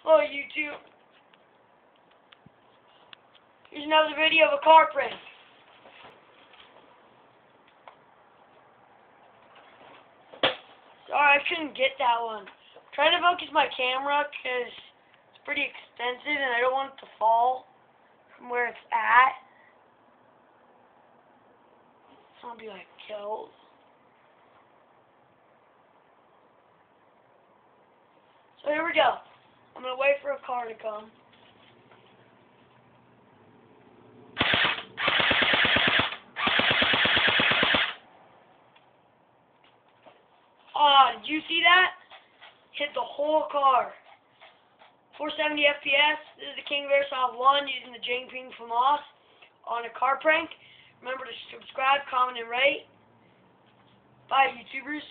Hello, YouTube. Here's another video of a car prank. Sorry, I couldn't get that one. I'm trying to focus my camera because it's pretty expensive and I don't want it to fall from where it's at. So I'll be like killed. So here we go. I'm going to wait for a car to come. Did you see that? Hit the whole car. 470 FPS. This is the King of Airsoft 1 using the famas on a car prank. Remember to subscribe, comment, and rate. Bye, YouTubers.